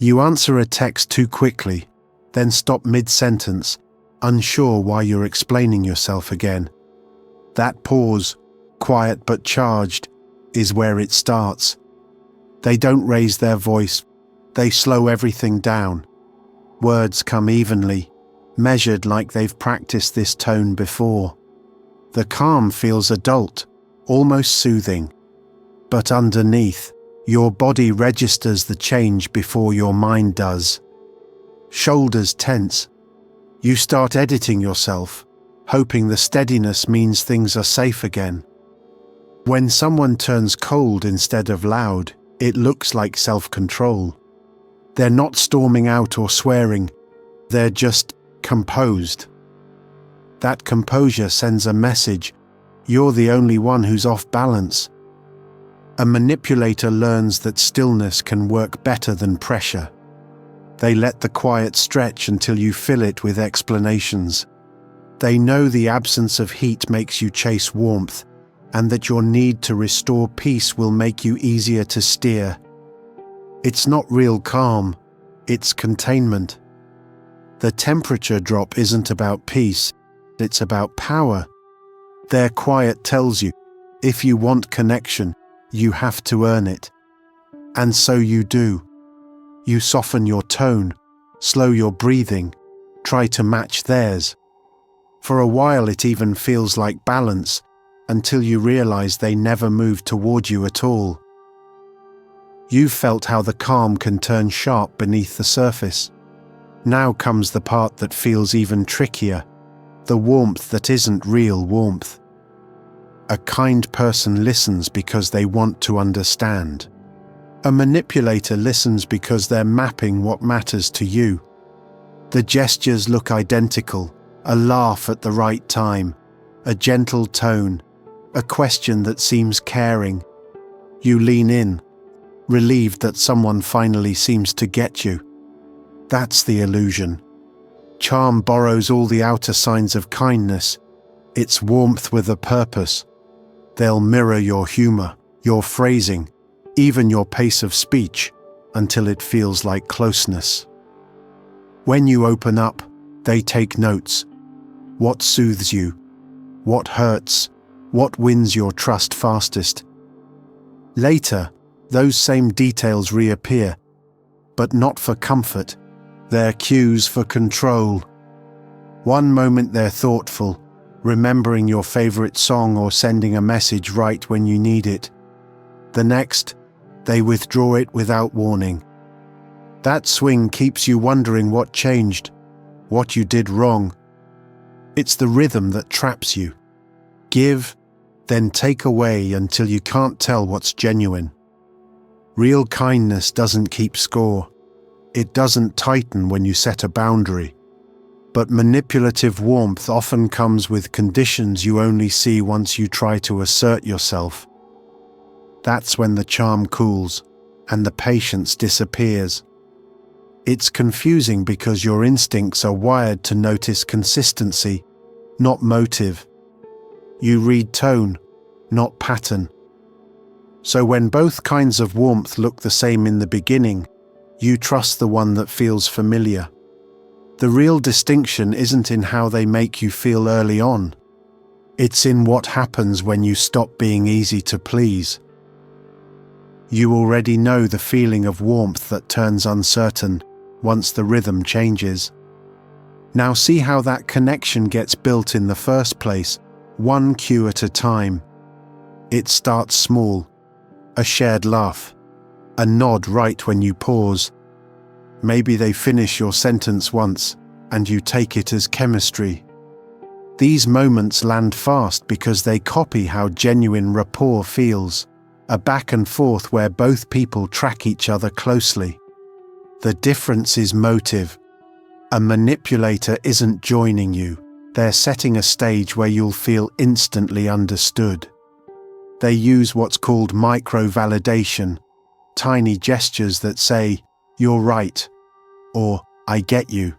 You answer a text too quickly, then stop mid-sentence, unsure why you're explaining yourself again. That pause, quiet but charged, is where it starts. They don't raise their voice, they slow everything down. Words come evenly, measured like they've practiced this tone before. The calm feels adult, almost soothing. But underneath, your body registers the change before your mind does. Shoulders tense. You start editing yourself, hoping the steadiness means things are safe again. When someone turns cold instead of loud, it looks like self-control. They're not storming out or swearing, they're just composed. That composure sends a message: you're the only one who's off balance. A manipulator learns that stillness can work better than pressure. They let the quiet stretch until you fill it with explanations. They know the absence of heat makes you chase warmth, and that your need to restore peace will make you easier to steer. It's not real calm, it's containment. The temperature drop isn't about peace, it's about power. Their quiet tells you, if you want connection, you have to earn it. And so you do. You soften your tone, slow your breathing, try to match theirs. For a while it even feels like balance, until you realize they never move toward you at all. You've felt how the calm can turn sharp beneath the surface. Now comes the part that feels even trickier, the warmth that isn't real warmth. A kind person listens because they want to understand. A manipulator listens because they're mapping what matters to you. The gestures look identical, a laugh at the right time, a gentle tone, a question that seems caring. You lean in, relieved that someone finally seems to get you. That's the illusion. Charm borrows all the outer signs of kindness. It's warmth with a purpose. They'll mirror your humor, your phrasing, even your pace of speech, until it feels like closeness. When you open up, they take notes. What soothes you? What hurts? What wins your trust fastest? Later, those same details reappear, but not for comfort. They're cues for control. One moment they're thoughtful, remembering your favorite song or sending a message right when you need it. The next, they withdraw it without warning. That swing keeps you wondering what changed, what you did wrong. It's the rhythm that traps you. Give, then take away until you can't tell what's genuine. Real kindness doesn't keep score. It doesn't tighten when you set a boundary. But manipulative warmth often comes with conditions you only see once you try to assert yourself. That's when the charm cools and the patience disappears. It's confusing because your instincts are wired to notice consistency, not motive. You read tone, not pattern. So when both kinds of warmth look the same in the beginning, you trust the one that feels familiar. The real distinction isn't in how they make you feel early on. It's in what happens when you stop being easy to please. You already know the feeling of warmth that turns uncertain once the rhythm changes. Now see how that connection gets built in the first place, one cue at a time. It starts small, a shared laugh, a nod right when you pause. Maybe they finish your sentence once, and you take it as chemistry. These moments land fast because they copy how genuine rapport feels, a back and forth where both people track each other closely. The difference is motive. A manipulator isn't joining you, they're setting a stage where you'll feel instantly understood. They use what's called micro-validation, tiny gestures that say, "You're right," or "I get you."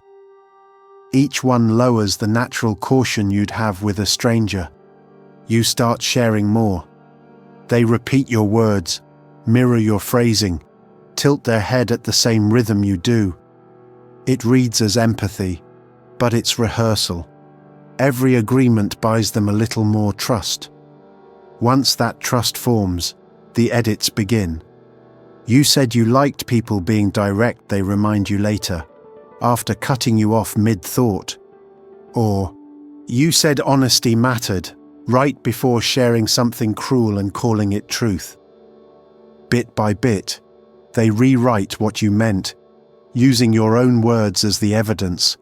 Each one lowers the natural caution you'd have with a stranger. You start sharing more. They repeat your words, mirror your phrasing, tilt their head at the same rhythm you do. It reads as empathy, but it's rehearsal. Every agreement buys them a little more trust. Once that trust forms, the edits begin. You said you liked people being direct, they remind you later, after cutting you off mid-thought. Or, you said honesty mattered, right before sharing something cruel and calling it truth. Bit by bit, they rewrite what you meant, using your own words as the evidence.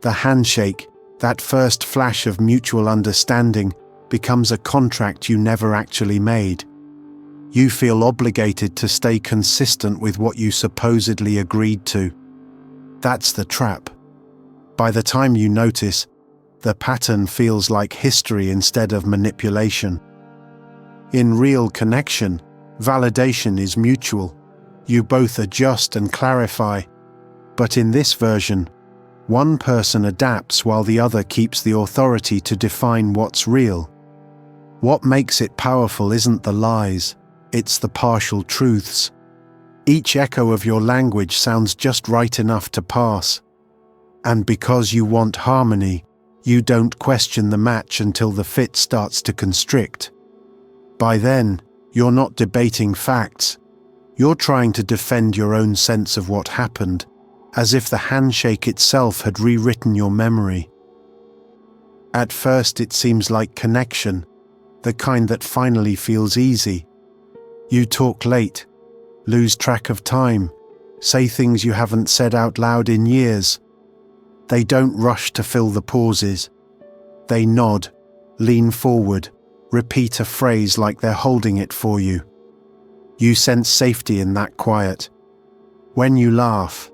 The handshake, that first flash of mutual understanding, becomes a contract you never actually made. You feel obligated to stay consistent with what you supposedly agreed to. That's the trap. By the time you notice, the pattern feels like history instead of manipulation. In real connection, validation is mutual. You both adjust and clarify. But in this version, one person adapts while the other keeps the authority to define what's real. What makes it powerful isn't the lies, it's the partial truths. Each echo of your language sounds just right enough to pass. And because you want harmony, you don't question the match until the fit starts to constrict. By then, you're not debating facts. You're trying to defend your own sense of what happened, as if the handshake itself had rewritten your memory. At first it seems like connection, the kind that finally feels easy. You talk late, lose track of time, say things you haven't said out loud in years. They don't rush to fill the pauses. They nod, lean forward, repeat a phrase like they're holding it for you. You sense safety in that quiet. When you laugh,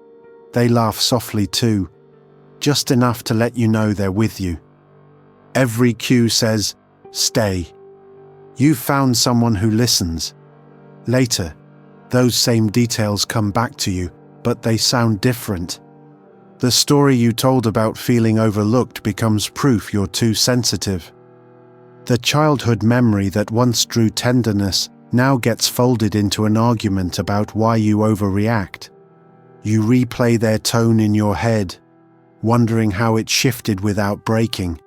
they laugh softly too, just enough to let you know they're with you. Every cue says, stay. You've found someone who listens. Later, those same details come back to you, but they sound different. The story you told about feeling overlooked becomes proof you're too sensitive. The childhood memory that once drew tenderness now gets folded into an argument about why you overreact. You replay their tone in your head, wondering how it shifted without breaking.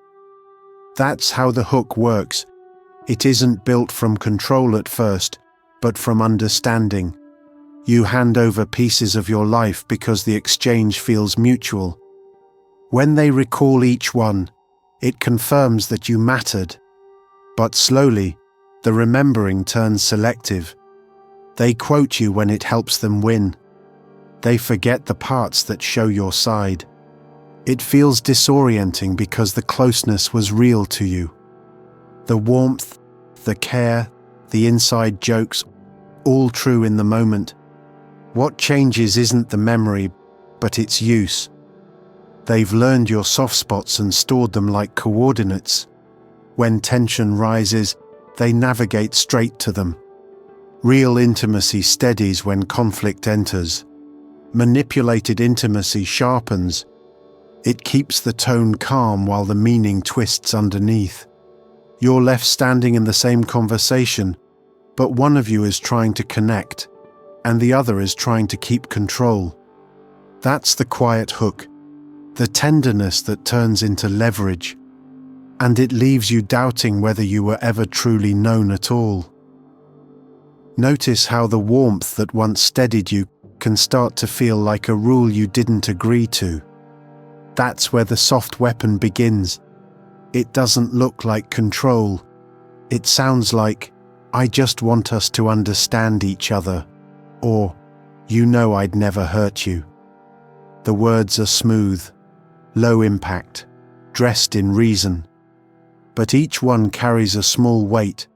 That's how the hook works. It isn't built from control at first, but from understanding. You hand over pieces of your life because the exchange feels mutual. When they recall each one, it confirms that you mattered. But slowly, the remembering turns selective. They quote you when it helps them win. They forget the parts that show your side. It feels disorienting because the closeness was real to you. The warmth, the care, the inside jokes, all true in the moment. What changes isn't the memory, but its use. They've learned your soft spots and stored them like coordinates. When tension rises, they navigate straight to them. Real intimacy steadies when conflict enters. Manipulated intimacy sharpens. It keeps the tone calm while the meaning twists underneath. You're left standing in the same conversation, but one of you is trying to connect, and the other is trying to keep control. That's the quiet hook, the tenderness that turns into leverage, and it leaves you doubting whether you were ever truly known at all. Notice how the warmth that once steadied you can start to feel like a rule you didn't agree to. That's where the soft weapon begins. It doesn't look like control. It sounds like, I just want us to understand each other, or, you know I'd never hurt you. The words are smooth, low impact, dressed in reason. But each one carries a small weight,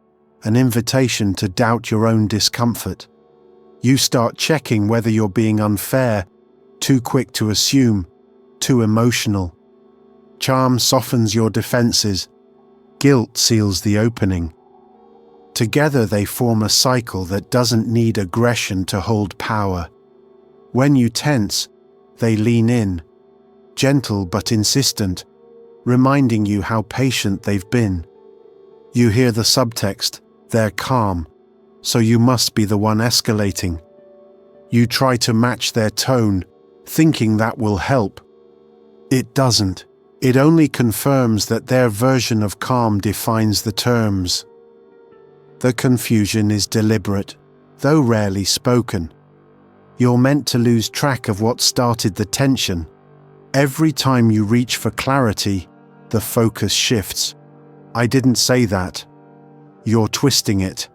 an invitation to doubt your own discomfort. You start checking whether you're being unfair, too quick to assume, too emotional. Charm softens your defenses. Guilt seals the opening. Together they form a cycle that doesn't need aggression to hold power. When you tense, they lean in, gentle but insistent, reminding you how patient they've been. You hear the subtext, they're calm, so you must be the one escalating. You try to match their tone, thinking that will help. It doesn't. It only confirms that their version of calm defines the terms. The confusion is deliberate, though rarely spoken. You're meant to lose track of what started the tension. Every time you reach for clarity, the focus shifts. I didn't say that. You're twisting it.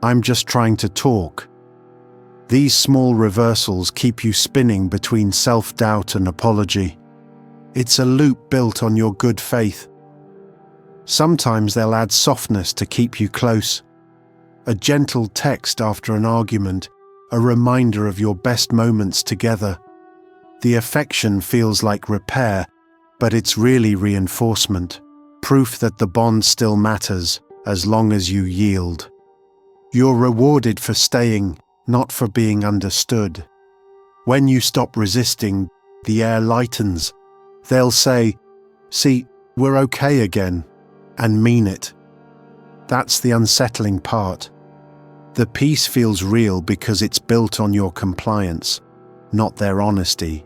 I'm just trying to talk. These small reversals keep you spinning between self-doubt and apology. It's a loop built on your good faith. Sometimes they'll add softness to keep you close. A gentle text after an argument, a reminder of your best moments together. The affection feels like repair, but it's really reinforcement, proof that the bond still matters as long as you yield. You're rewarded for staying, not for being understood. When you stop resisting, the air lightens. They'll say, "See, we're okay again," and mean it. That's the unsettling part. The peace feels real because it's built on your compliance, not their honesty.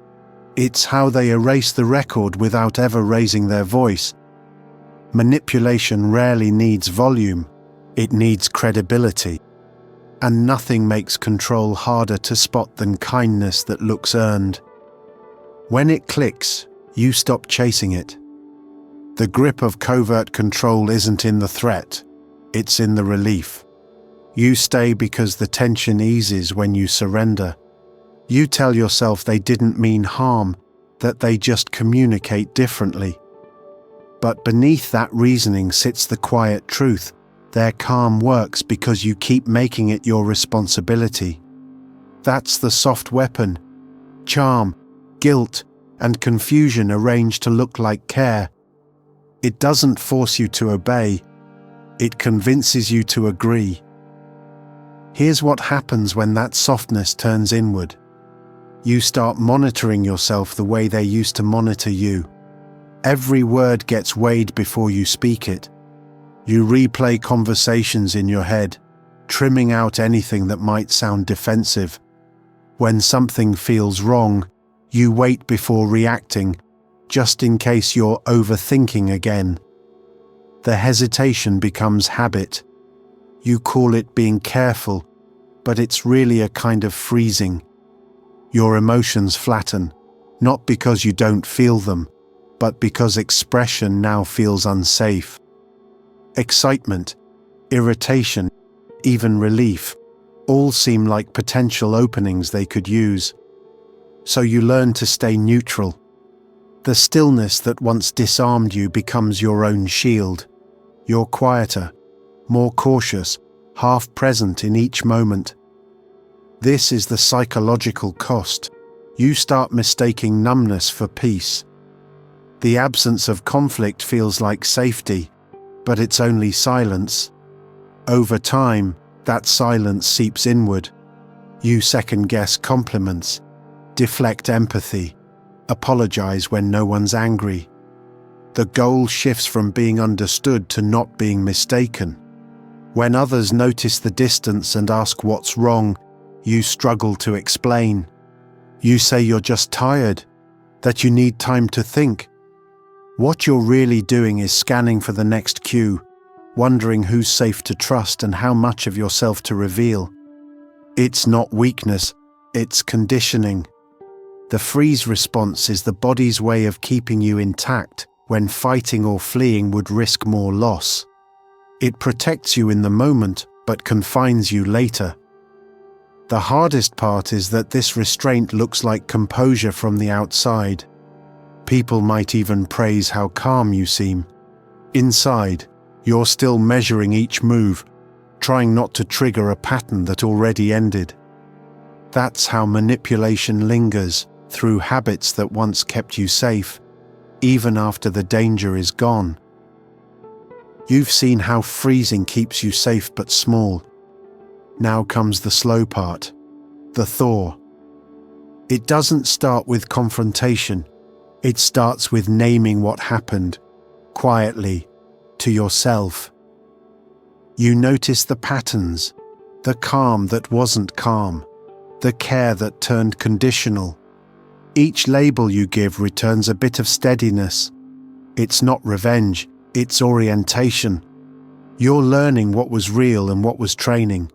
It's how they erase the record without ever raising their voice. Manipulation rarely needs volume, it needs credibility. And nothing makes control harder to spot than kindness that looks earned. When it clicks, you stop chasing it. The grip of covert control isn't in the threat, it's in the relief. You stay because the tension eases when you surrender. You tell yourself they didn't mean harm, that they just communicate differently. But beneath that reasoning sits the quiet truth. Their calm works because you keep making it your responsibility. That's the soft weapon. Charm, guilt, and confusion arranged to look like care. It doesn't force you to obey. It convinces you to agree. Here's what happens when that softness turns inward. You start monitoring yourself the way they used to monitor you. Every word gets weighed before you speak it. You replay conversations in your head, trimming out anything that might sound defensive. When something feels wrong, you wait before reacting, just in case you're overthinking again. The hesitation becomes habit. You call it being careful, but it's really a kind of freezing. Your emotions flatten, not because you don't feel them, but because expression now feels unsafe. Excitement, irritation, even relief, all seem like potential openings they could use. So you learn to stay neutral. The stillness that once disarmed you becomes your own shield. You're quieter, more cautious, half present in each moment. This is the psychological cost. You start mistaking numbness for peace. The absence of conflict feels like safety, but it's only silence. Over time, that silence seeps inward. You second-guess compliments, deflect empathy, apologize when no one's angry. The goal shifts from being understood to not being mistaken. When others notice the distance and ask what's wrong, you struggle to explain. You say you're just tired, that you need time to think. What you're really doing is scanning for the next cue, wondering who's safe to trust and how much of yourself to reveal. It's not weakness, it's conditioning. The freeze response is the body's way of keeping you intact when fighting or fleeing would risk more loss. It protects you in the moment, but confines you later. The hardest part is that this restraint looks like composure from the outside. People might even praise how calm you seem. Inside, you're still measuring each move, trying not to trigger a pattern that already ended. That's how manipulation lingers, through habits that once kept you safe, even after the danger is gone. You've seen how freezing keeps you safe but small. Now comes the slow part, the thaw. It doesn't start with confrontation. It starts with naming what happened, quietly, to yourself. You notice the patterns, the calm that wasn't calm, the care that turned conditional. Each label you give returns a bit of steadiness. It's not revenge, it's orientation. You're learning what was real and what was training.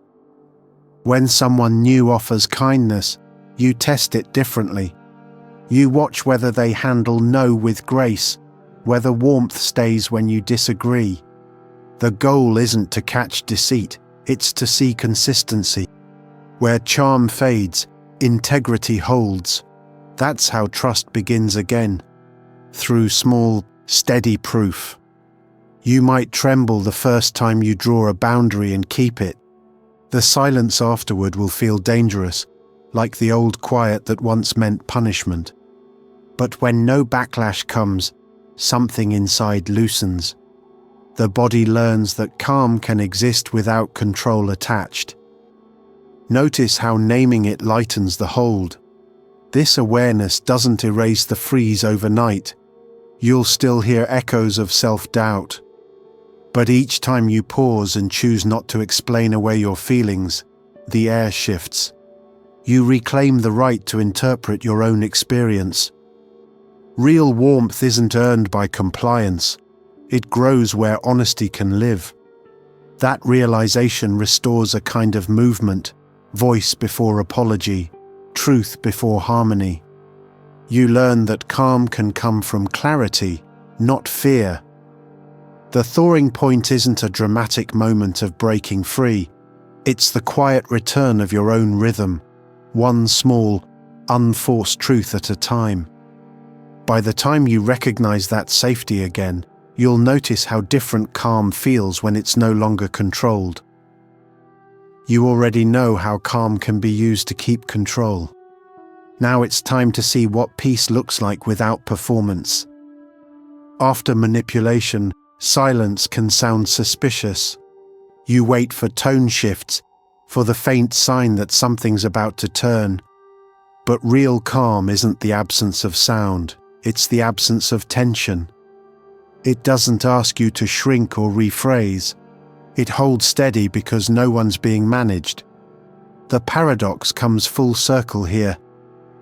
When someone new offers kindness, you test it differently. You watch whether they handle no with grace, whether warmth stays when you disagree. The goal isn't to catch deceit, it's to see consistency. Where charm fades, integrity holds. That's how trust begins again, through small, steady proof. You might tremble the first time you draw a boundary and keep it. The silence afterward will feel dangerous, like the old quiet that once meant punishment. But when no backlash comes, something inside loosens. The body learns that calm can exist without control attached. Notice how naming it lightens the hold. This awareness doesn't erase the freeze overnight. You'll still hear echoes of self-doubt. But each time you pause and choose not to explain away your feelings, the air shifts. You reclaim the right to interpret your own experience. Real warmth isn't earned by compliance. It grows where honesty can live. That realization restores a kind of movement, voice before apology, truth before harmony. You learn that calm can come from clarity, not fear. The thawing point isn't a dramatic moment of breaking free. It's the quiet return of your own rhythm, one small, unforced truth at a time. By the time you recognize that safety again, you'll notice how different calm feels when it's no longer controlled. You already know how calm can be used to keep control. Now it's time to see what peace looks like without performance. After manipulation, silence can sound suspicious. You wait for tone shifts, for the faint sign that something's about to turn. But real calm isn't the absence of sound, it's the absence of tension. It doesn't ask you to shrink or rephrase. It holds steady because no one's being managed. The paradox comes full circle here.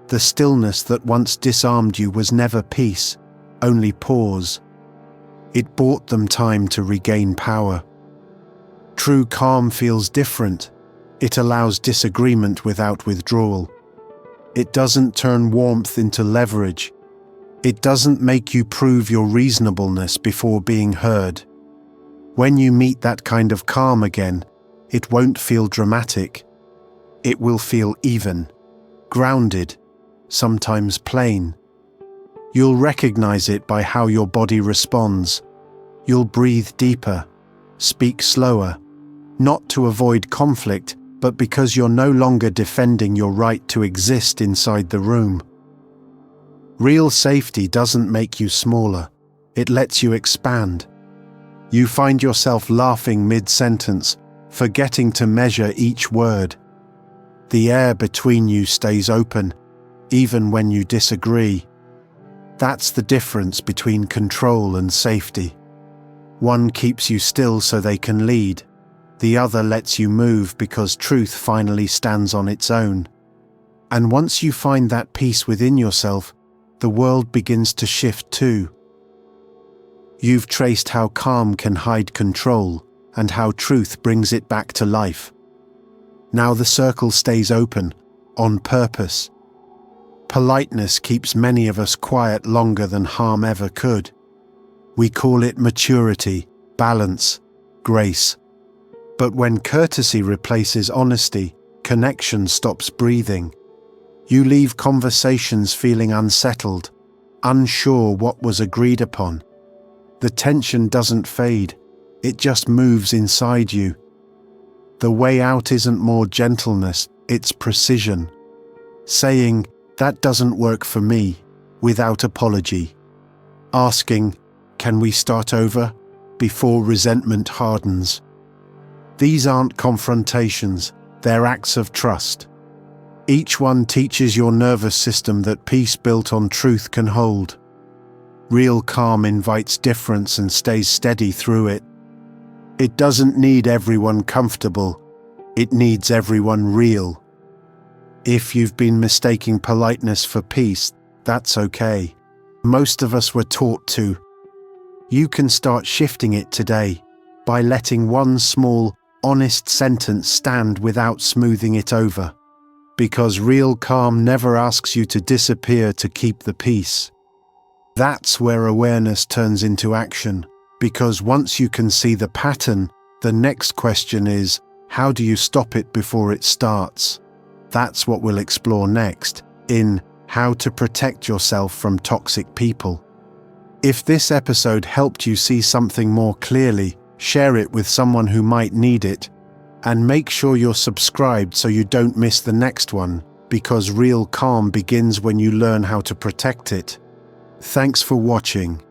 The stillness that once disarmed you was never peace, only pause. It bought them time to regain power. True calm feels different. It allows disagreement without withdrawal. It doesn't turn warmth into leverage. It doesn't make you prove your reasonableness before being heard. When you meet that kind of calm again, it won't feel dramatic. It will feel even, grounded, sometimes plain. You'll recognize it by how your body responds. You'll breathe deeper, speak slower, not to avoid conflict, but because you're no longer defending your right to exist inside the room. Real safety doesn't make you smaller, it lets you expand. You find yourself laughing mid-sentence, forgetting to measure each word. The air between you stays open, even when you disagree. That's the difference between control and safety. One keeps you still so they can lead. The other lets you move because truth finally stands on its own. And once you find that peace within yourself, the world begins to shift too. You've traced how calm can hide control and how truth brings it back to life. Now the circle stays open, on purpose. Politeness keeps many of us quiet longer than harm ever could. We call it maturity, balance, grace. But when courtesy replaces honesty, connection stops breathing. You leave conversations feeling unsettled, unsure what was agreed upon. The tension doesn't fade, it just moves inside you. The way out isn't more gentleness, it's precision. Saying, "That doesn't work for me," without apology. Asking, "Can we start over?" before resentment hardens. These aren't confrontations, they're acts of trust. Each one teaches your nervous system that peace built on truth can hold. Real calm invites difference and stays steady through it. It doesn't need everyone comfortable, it needs everyone real. If you've been mistaking politeness for peace, that's okay. Most of us were taught to. You can start shifting it today by letting one small, honest sentence stand without smoothing it over. Because real calm never asks you to disappear to keep the peace. That's where awareness turns into action, because once you can see the pattern, the next question is, how do you stop it before it starts? That's what we'll explore next, in How to Protect Yourself from Toxic People. If this episode helped you see something more clearly, share it with someone who might need it, and make sure you're subscribed so you don't miss the next one, because real calm begins when you learn how to protect it. Thanks for watching.